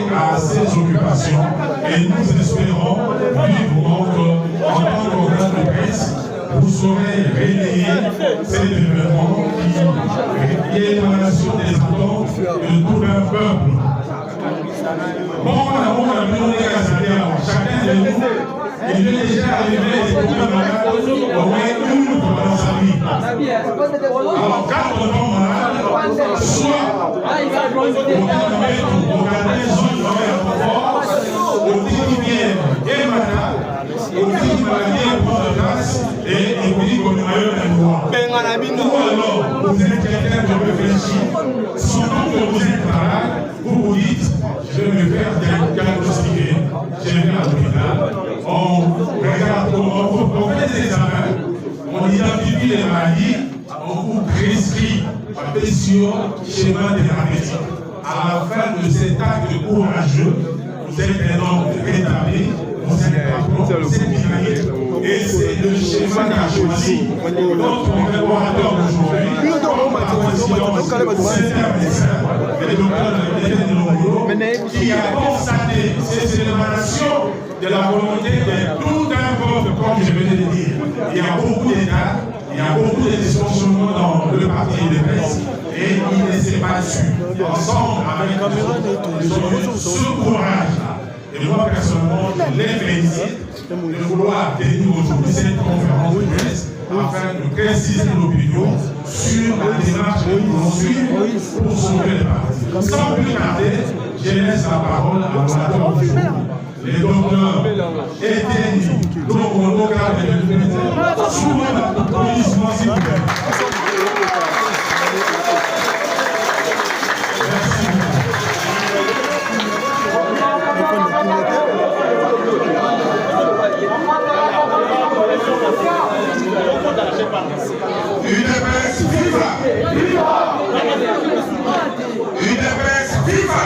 À ses occupations et nous espérons vivement qu'en tant qu'organe de presse, vous saurez relayer cet événement qui est l'émanation des attentes de tout un peuple. Chacun de nous, il est déjà arrivé et trouvé malade au moins une fois dans sa vie. Alors, quand on tombe malade, soit on permet de regarder son oreille au Tikimien et Mata, au Tikimien pour la place et il dit qu'on est meilleur d'un droit. alors vous êtes quelqu'un de réfléchi, sans que vous êtes malade, vous vous dites, je vais me faire diagnostiquer, je vais à l'hôpital, on regarde, on fait des examens, on identifie les maladies, on vous prescrit un précieux schéma thérapeutique. À la fin de cet acte courageux, vous êtes un homme rétabli, vous êtes patron, vous êtes dynamique. Et c'est le schéma qu'a choisi notre collaborateur d'aujourd'hui, le docteur qui a constaté ces élévations de la volonté de tout un peuple, comme je venais de dire. Il y a beaucoup d'États, il y a beaucoup de dysfonctionnements dans le parti de presse. Et il ne s'est pas su. Ensemble, avec ce courage-là. Et moi, personnellement, je les félicite de vouloir tenir aujourd'hui cette conférence de presse afin de préciser l'opinion sur la démarche que nous allons suivre pour sauver le parti. Sans plus tarder, je laisse la parole à l'orateur du jour, le docteur Étienne Lokonoka de l'Université, souvent l'applaudissement s'il vous plaît. UDPS viva! UDPS viva!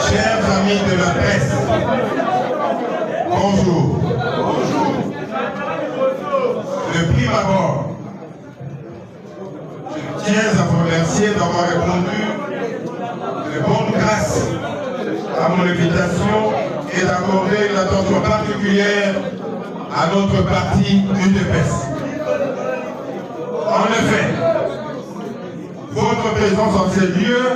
Chers amis de la presse, bonjour. De prime abord, je tiens à vous remercier d'avoir répondu de bonne grâce à mon invitation et d'accorder une attention particulière à notre parti UDPS. En effet, votre présence en ces lieux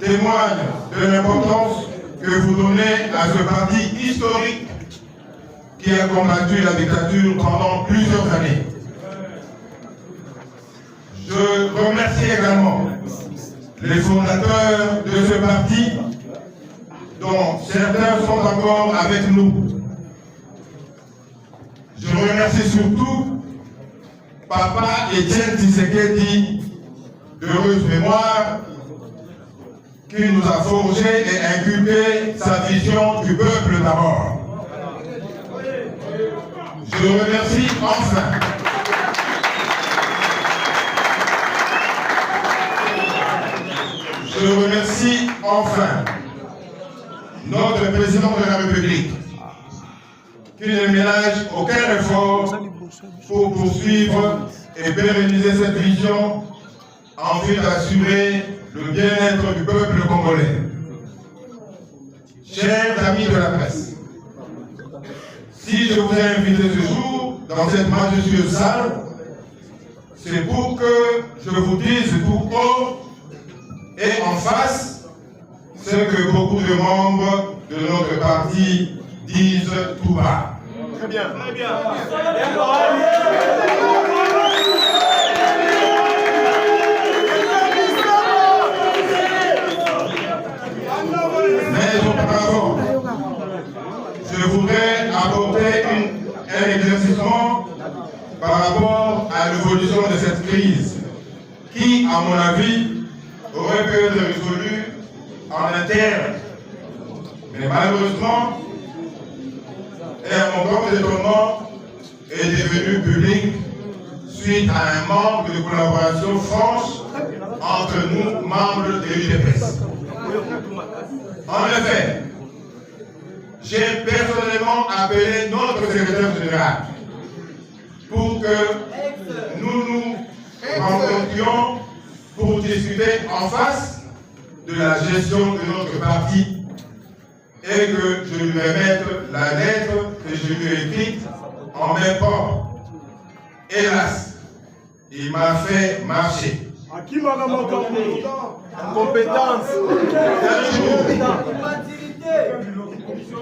témoigne de l'importance que vous donnez à ce parti historique qui a combattu la dictature pendant plusieurs années. Je remercie également les fondateurs de ce parti, dont certains sont encore avec nous. Je remercie surtout Papa Étienne Tshisekedi, d'heureuse mémoire, qui nous a forgé et inculqué sa vision du peuple d'abord. Je remercie enfin notre président de la République, qui ne ménage aucun effort pour poursuivre et pérenniser cette vision en vue d'assurer le bien-être du peuple congolais. Chers amis de la presse, si je vous ai invité ce jour dans cette majestueuse salle, c'est pour que je vous dise tout haut et en face ce que beaucoup de membres de notre parti disent tout bas. Très bien. Très bien. Mais auparavant, je voudrais apporter un éclaircissement par rapport à l'évolution de cette crise qui, à mon avis, aurait pu être résolue en interne. Mais malheureusement, et à mon grand étonnement, est devenu public suite à un manque de collaboration franche entre nous, membres de l'UDPS. En effet, j'ai personnellement appelé notre secrétaire général pour que nous nous rencontrions pour discuter en face de la gestion de notre parti et que je lui remette la lettre que je lui ai écrite en main propre. Hélas, il m'a fait marcher. À qui m'a compétence.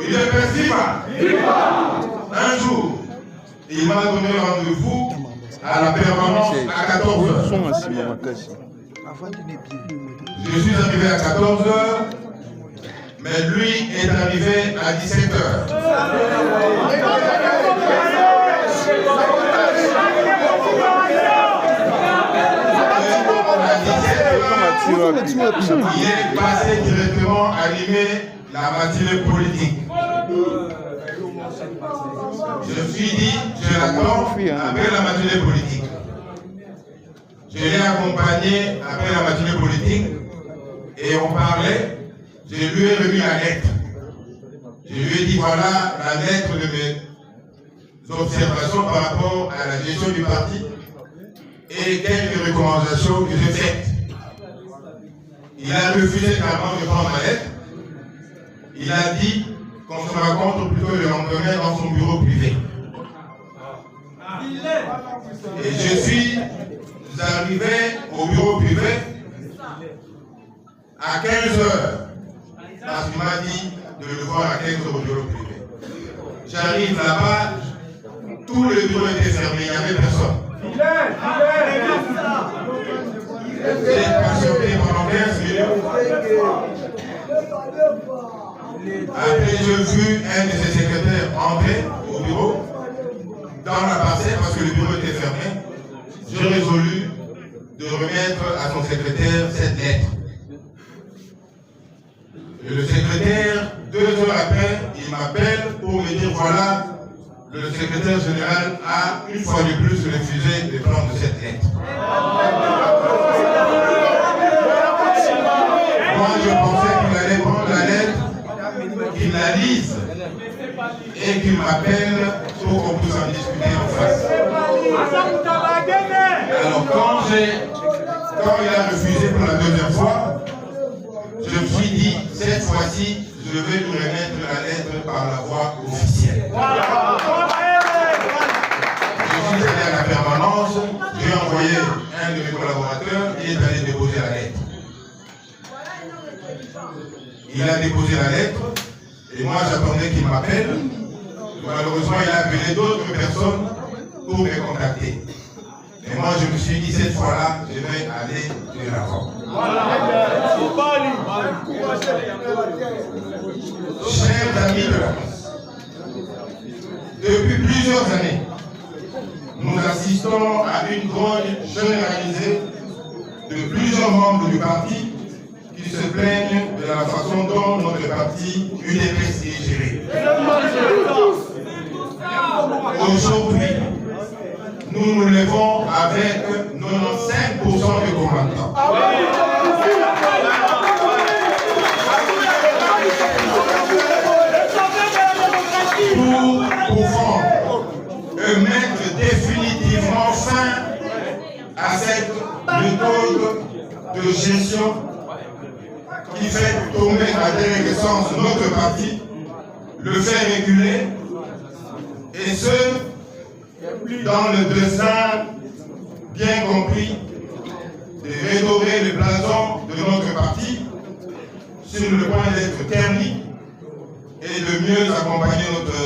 Il est principal. Un jour, il m'a donné rendez-vous à la permanence à 14h. Je suis arrivé à 14h, mais lui est arrivé à 17h. Il est passé directement à animer la matinée politique. Je me suis dit, je l'attends après la matinée politique. Je l'ai accompagné après la matinée politique et on parlait. Je lui ai remis la lettre. Je lui ai dit, voilà la lettre de mes observations par rapport à la gestion du parti et quelques recommandations que j'ai faites. Il a refusé carrément de prendre ma lettre. Il a dit qu'on se rencontre plutôt le lendemain dans son bureau privé. Et je suis arrivé au bureau privé à 15h. Parce qu'il m'a dit de le voir à 15h au bureau privé. J'arrive là-bas, tout le bureau était fermé, il n'y avait personne. J'ai patienté pendant 15 minutes. Après, j'ai vu un de ses secrétaires entrer au bureau, dans la parcelle, parce que le bureau était fermé. J'ai résolu de remettre à son secrétaire cette lettre. Et le secrétaire, 2 heures après, il m'appelle pour me dire voilà, le secrétaire général a une fois de plus refusé de prendre cette lettre. Moi, je pensais qu'il allait prendre la lettre, qu'il la lise et qu'il m'appelle pour qu'on puisse en discuter en face. Alors, quand il a refusé pour la deuxième fois, je me suis dit, cette fois-ci, je vais lui remettre la lettre par la voie officielle. Je suis allé à la permanence, j'ai envoyé un de mes collaborateurs, il est allé déposer la lettre. Il a déposé la lettre, et moi j'attendais qu'il m'appelle. Malheureusement, il a appelé d'autres personnes pour me contacter. Et moi je me suis dit, cette fois-là, je vais aller de l'avant. Chers amis de la France, depuis plusieurs années, nous assistons à une grogne généralisée de plusieurs membres du parti qui se plaignent de la façon dont notre parti UDPS est géré. Aujourd'hui, nous nous levons avec 95% de combattants. Pour mettre définitivement fin à cette méthode de gestion qui fait tomber à déliquescence notre parti, le fait reculer, et ce, dans le dessein bien compris de redorer le blason de notre parti sur le point d'être terni et de mieux accompagner notre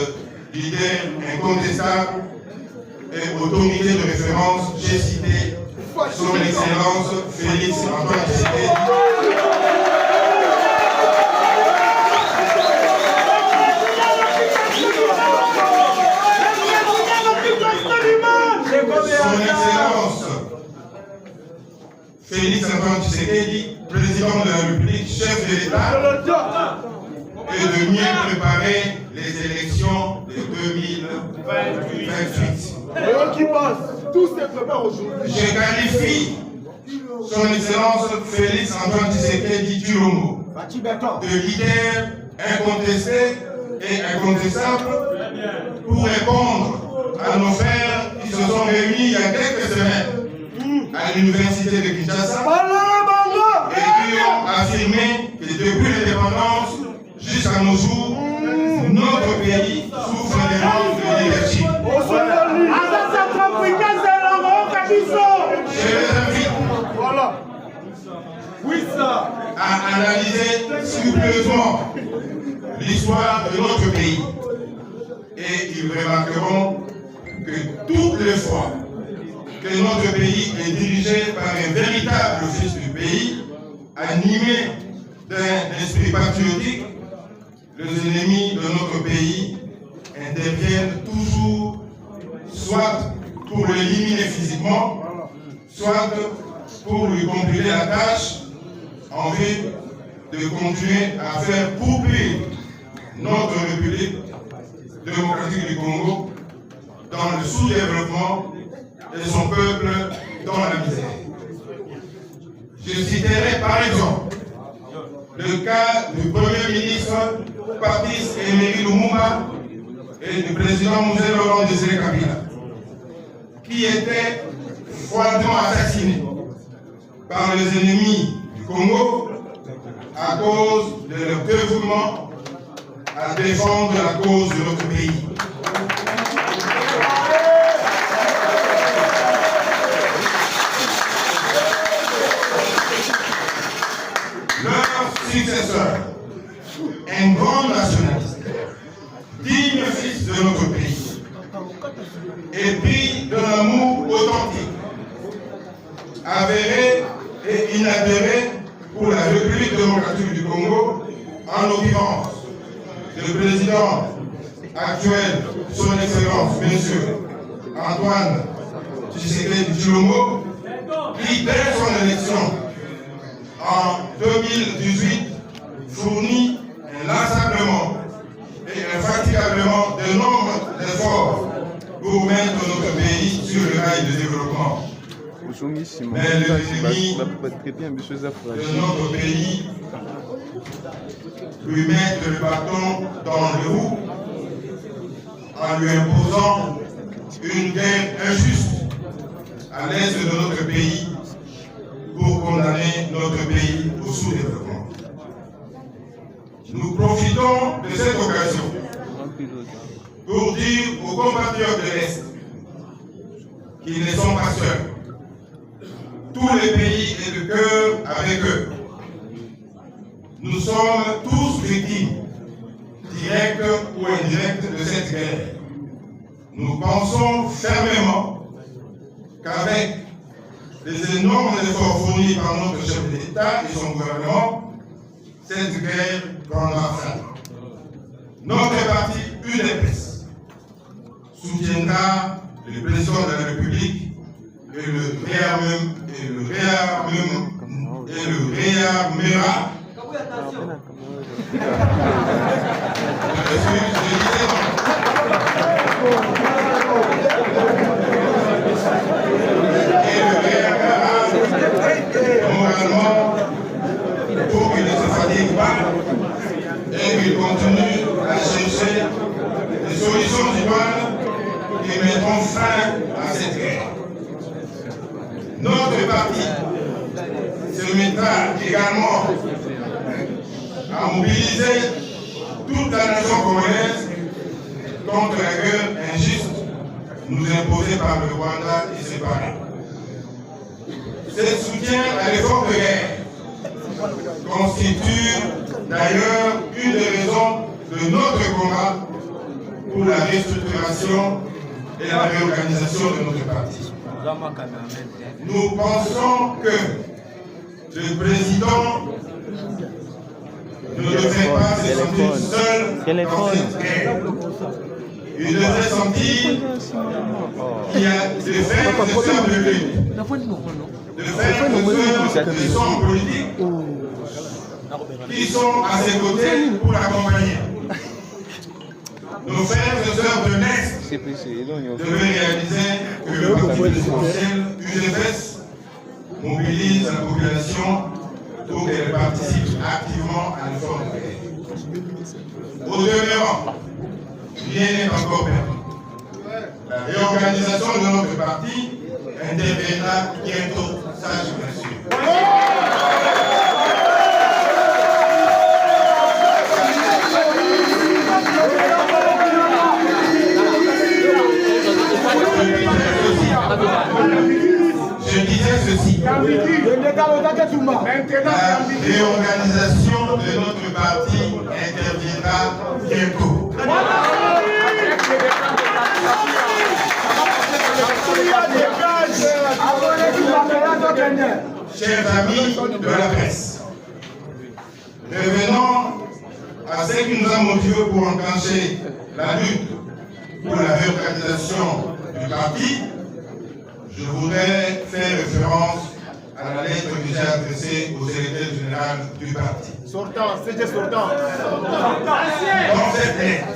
leader incontestable et autorité de référence, j'ai cité son Excellence Félix Antoine Tshisekedi. Son Excellence Félix Antoine Tshisekedi, président de la République, chef de l'État, et de mieux préparer les élections de 2028. Qui passe, tout se prépare aujourd'hui. Je qualifie son Excellence Félix Antoine Tshisekedi Tshilombo de leader incontesté et incontestable pour répondre à nos frères qui se sont réunis il y a quelques semaines à l'université de Kinshasa et qui ont affirmé que depuis l'indépendance jusqu'à nos jours, notre pays souffre des manques de leadership. Je les invite à analyser scrupuleusement l'histoire de notre pays. Et ils remarqueront que toutes les fois que notre pays est dirigé par un véritable fils du pays, animés d'un esprit patriotique, les ennemis de notre pays interviennent toujours, soit pour l'éliminer physiquement, soit pour lui compliquer la tâche, en vue de continuer à faire couper notre République démocratique du Congo dans le sous-développement et son peuple dans la misère. Je citerai par exemple le cas du Premier ministre Patrice Emery Lumumba et du président Mzee Laurent Désiré Kabila, qui étaient froidement assassinés par les ennemis du Congo à cause de leur dévouement à défendre la cause de notre pays. Leur successeur, un grand nationaliste, digne fils de notre pays, épris de l'amour authentique, avéré et inadéré pour la République démocratique du Congo, en l'occurrence le président actuel, son Excellence, monsieur Antoine Tshisekedi Tshilombo, qui dès son élection en 2018 fournit inlassablement et infatigablement de nombreux efforts pour mettre notre pays sur le rail de développement. Mais les ennemis de notre pays lui mettent le bâton dans le roue en lui imposant une guerre injuste à l'est de notre pays pour condamner notre pays au sous-développement. Nous profitons de cette occasion pour dire aux compatriotes de l'Est qu'ils ne sont pas seuls. Tous les pays est de cœur avec eux. Nous sommes tous victimes, directes ou indirectes, de cette guerre. Nous pensons fermement qu'avec les énormes efforts fournis par notre chef d'État et son gouvernement, cette guerre prendra fin. Notre parti UDPS soutiendra le président de la République et le réarmera. Moralement, pour qu'il ne se fatigue pas et qu'il continue à chercher des solutions idoines qui mettront fin à cette guerre. Notre parti se mettra également à mobiliser toute la nation congolaise contre la guerre injuste nous imposée par le Rwanda et ses parents. Ce soutien à l'effort de guerre constitue d'ailleurs une des raisons de notre combat pour la restructuration et la réorganisation de notre parti. Nous pensons que le président ne devrait pas se sentir seul dans cette guerre. Il devrait sentir qu'il y a des frères et sœurs de lui, des frères et sœurs de son politique qui sont à ses côtés pour l'accompagner. Nos frères et sœurs de l'Est devaient réaliser que le parti présidentiel UDPS mobilise la population pour qu'elle participe activement à l'effort de guerre. Au demeurant, rien n'est encore perdu. La réorganisation de notre parti interviendra bientôt, ça je vous l'assure. Je disais ceci. La réorganisation de notre parti interviendra bientôt. chers amis de la presse, revenons à ce qui nous a motivés pour enclencher la lutte pour la réorganisation du parti. Je voudrais faire référence à la lettre que j'ai adressée au secrétaire général du parti. Sortant, c'était sortant. Dans cette lettre,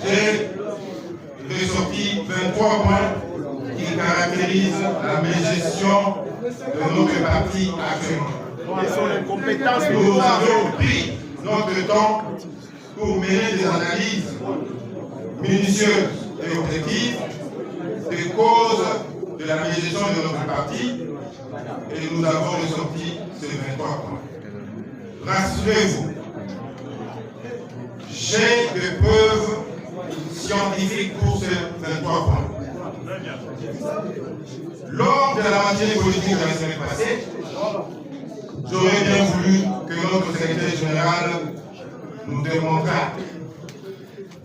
j'ai ressorti 23 points qui caractérisent la mégestion de notre parti actuellement. Quelles sont les compétences Nous avons pris notre temps pour mener des analyses minutieuses et objectives des causes de la mégestion de notre parti et nous avons ressorti ces 23 points. Rassurez-vous, j'ai des preuves scientifiques pour ces 23 points. Lors de la matinée politique de la semaine passée, j'aurais bien voulu que notre secrétaire général nous démontrât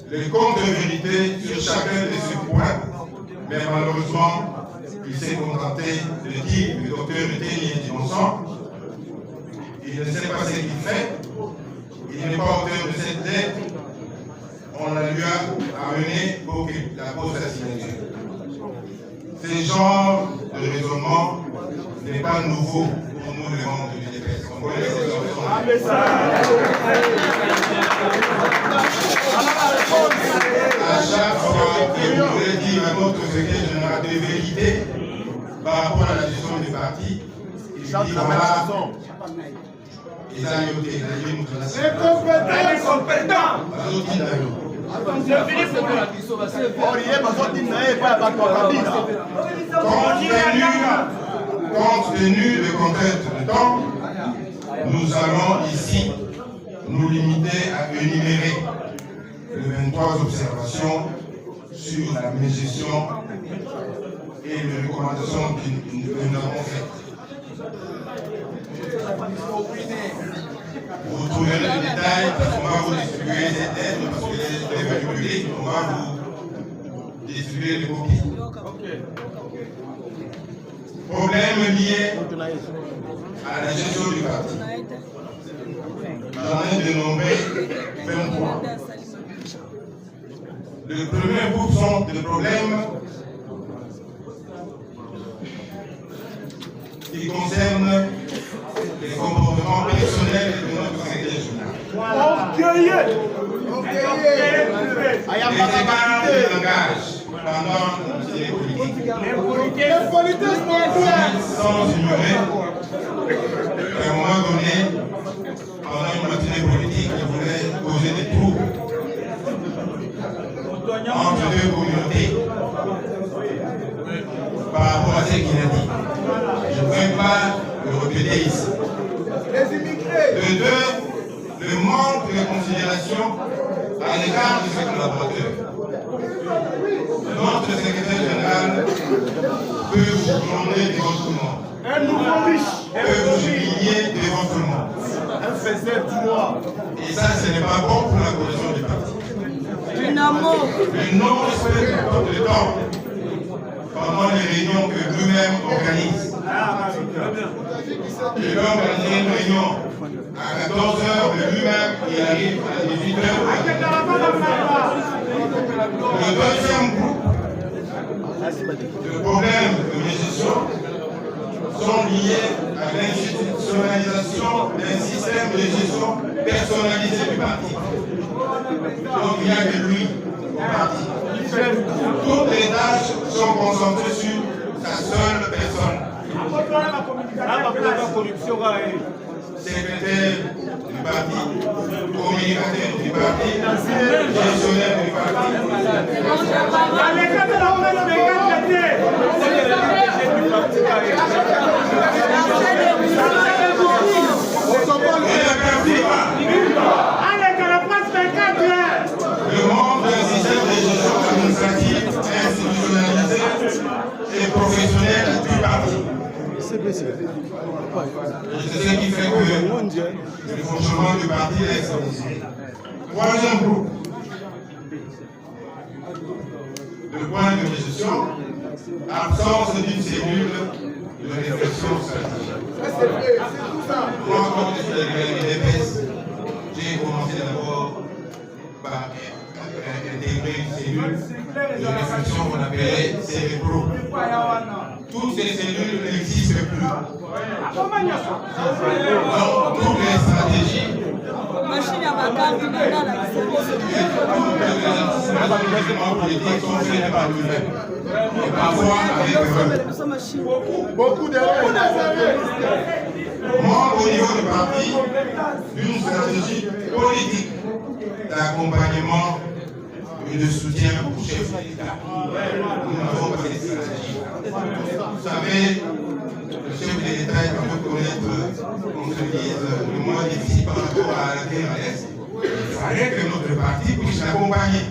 les comptes de vérité sur chacun de ces points, mais malheureusement, il s'est contenté de dire que le docteur était ni innocent. Il ne sait pas ce qu'il fait. Il n'est pas auteur de cette lettre. On la lui a amenée pour qu'il la pose sa signature. Ce genre de raisonnement n'est pas nouveau pour nous, les membres de l'UDPS. On connaît ces raisonnements. À chaque fois que vous voulez dire à notre secrétaire général de vérité par rapport à la gestion du parti, il dit voilà, ils ont yoté, ils ont compte tenu de contraintes de temps, nous allons ici nous limiter à énumérer les 23 observations sur la mégestion et les recommandations que nous avons faites. Vous trouverez les détails parce qu'on va vous distribuer des lettres, parce que les détails publics, on va vous distribuer les copies. Problème lié à la gestion du parti. J'en ai dénombré 23. Le premier groupe sont des problèmes qui concernent les comportements personnels de notre secrétaire général. Les écarts de langage pendant les politiques. Sans ignorer qu'à un moment donné, pendant une matinée politique, il voulait causer des troubles entre deux communautés par rapport à ce qu'il a dit. Je ne vais pas le répéter ici. De deux, le manque de considération à l'égard de ses collaborateurs. Notre secrétaire général peut vous demander devant tout le monde. Un nouveau riche. Peut vous humilier devant tout le monde. Un faiseur du noir. Et ça, ce n'est pas bon pour la cohésion du parti. Le non-respect du temps pendant les réunions que lui-même organise. Il va organiser une réunion à 14h, mais lui-même, il arrive à 18h. Le deuxième groupe de problèmes de gestion sont liés à l'institutionnalisation d'un système de gestion personnalisé du parti. Donc il n'y a que lui au parti. Toutes les tâches sont concentrées sur sa seule personne. Secrétaire du parti, communicateur du parti, gestionnaire du parti. Le monde d'un système de gestion administrative institutionnalisé et professionnel du parti. C'est ce qui fait que le fonctionnement du parti est extraordinaire. Troisième groupe de points de gestion, absence d'une cellule de de réflexion stratégique. Moi, quand je suis arrivé à l'UDPS, j'ai commencé d'abord par intégrer une cellule de réflexion qu'on appelait CEPRO. Toutes ces cellules n'existent plus. Donc, toutes les stratégies, machine à bagarre, toutes les investissements politiques sont faits par nous-mêmes. Et parfois avec erreur. Beaucoup d'erreurs. Moi, au niveau du parti, d'une stratégie politique d'accompagnement et de soutien au chef de l'État. Nous n'avons pas de stratégie. Vous savez, le chef de l'État est un peu connaître, qu'on se dise, le moins difficile par rapport à la guerre à l'Est. Il fallait que notre parti puisse l'accompagner.